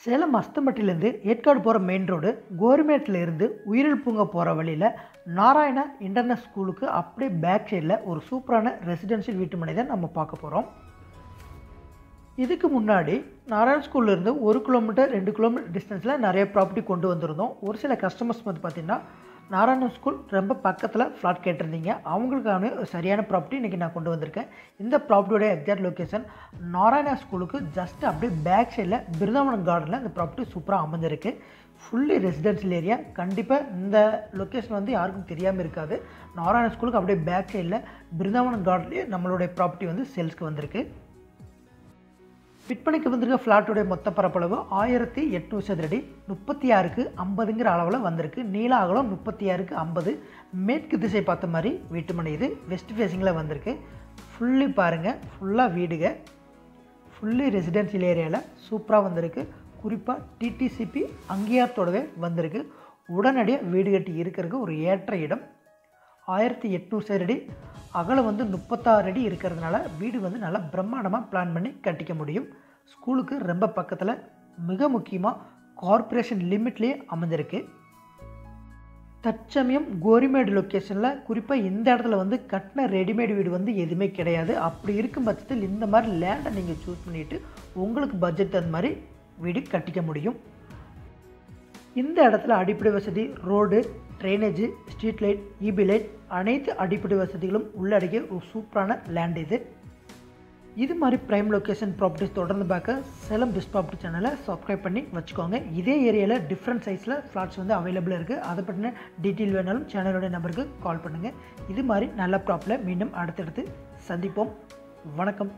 சேலம் அஸ்தம்பட்டிலேருந்து ஏற்காடு போகிற main road கோரிமேட்லேருந்து உயிரியல் பூங்கா போகிற வழியில் நாராயணா இன்டர்நேஷனல் ஸ்கூலுக்கு அப்படியே பேக் சைடில் ஒரு சூப்பரான ரெசிடென்ஷியல் வீட்டு மனை தான் நம்ம பார்க்க போகிறோம். இதுக்கு முன்னாடி நாராயண் ஸ்கூல்லேருந்து 1 கிலோமீட்டர் 2 கிலோமீட்டர் டிஸ்டன்ஸில் நிறைய ப்ராப்பர்ட்டி கொண்டு வந்திருந்தோம். ஒரு சில கஸ்டமர்ஸ் வந்து பார்த்திங்கன்னா நாராயணன் ஸ்கூல் ரொம்ப பக்கத்தில் ஃப்ளாட் கேட்டிருந்தீங்க. அவங்களுக்கான சரியான ப்ராப்பர்ட்டி இன்றைக்கி நான் கொண்டு வந்திருக்கேன். இந்த ப்ராப்பர்ட்டியோட எக்ஸாக்ட் லொக்கேஷன் நாராயணா ஸ்கூலுக்கு ஜஸ்ட் அப்படியே பேக் சைடில் பிருந்தாவனம் கார்டனில் இந்த ப்ராப்பர்ட்டி சூப்பராக அமைஞ்சிருக்கு. Fully residential area. கண்டிப்பாக இந்த லொக்கேஷன் வந்து யாருக்கும் தெரியாமல் இருக்காது. நாராயணா ஸ்கூலுக்கு அப்படியே பேக் சைடில் பிருந்தாவனம் கார்டன்லேயே நம்மளுடைய ப்ராப்பர்ட்டி வந்து சேல்ஸ்க்கு வந்திருக்கு. விற்பனைக்கு வந்திருக்க ஃப்ளாட்டோடைய மொத்த பரப்பளவு 1800 சதுரடி, 36க்கு 50ங்கிற அளவில் வந்திருக்கு. நீள அகலம் 36க்கு 50. மேற்கு திசை பார்த்த மாதிரி வீட்டு மனை இது. வெஸ்ட் ஃபேஸிங்கில் வந்திருக்கு. ஃபுல்லி பாருங்கள், ஃபுல்லாக வீடுங்க, ஃபுல்லி ரெசிடென்ஷியல் ஏரியாவில் சூப்பராக வந்திருக்கு. குறிப்பாக டிடிசிபி அங்கீகாரத்தோடவே வந்திருக்கு. உடனடியாக வீடு கட்டி இருக்கிறதுக்கு ஒரு ஏற்ற இடம். 1800 சதுரடி, அகலம் வந்து 36 அடி இருக்கிறதுனால வீடு வந்து நல்லா பிரம்மாண்டமாக பிளான் பண்ணி கட்டிக்க முடியும். ஸ்கூலுக்கு ரொம்ப பக்கத்தில், மிக முக்கியமாக கார்ப்பரேஷன் லிமிட்லேயே அமைஞ்சிருக்கு. தற்சமயம் கோரிமேடு லொக்கேஷனில் குறிப்பாக இந்த இடத்துல வந்து கட்டின ரெடிமேடு வீடு வந்து எதுவுமே கிடையாது. அப்படி இருக்கும் பட்சத்தில் இந்த மாதிரி லேண்டை நீங்கள் சூஸ் பண்ணிவிட்டு உங்களுக்கு பட்ஜெட் அந்த மாதிரி வீடு கட்டிக்க முடியும். இந்த இடத்துல அடிப்படை வசதி, road, drainage, street light, EB light அனைத்து அடிப்படை வசதிகளும் உள்ளடங்கிய ஒரு சூப்பரான லேண்ட் இது. இது மாதிரி ப்ரைம் லொக்கேஷன் ப்ராப்பர்ட்டிஸ் தொடர்ந்து பார்க்க சேலம் பெஸ்ட் ப்ராப்பர்ட்டி சேனலை சப்ஸ்கிரைப் பண்ணி வச்சுக்கோங்க. இதே ஏரியாவில் டிஃப்ரெண்ட் சைஸில் ஃப்ளாட்ஸ் வந்து அவைலபிளாக இருக்குது. அதை பற்றின டீட்டெயில் வேணாலும் சேனலோட நம்பருக்கு கால் பண்ணுங்கள். இது மாதிரி நல்ல ப்ராப்பர்ட்டியில் மீண்டும் அடுத்தடுத்து சந்திப்போம். வணக்கம்.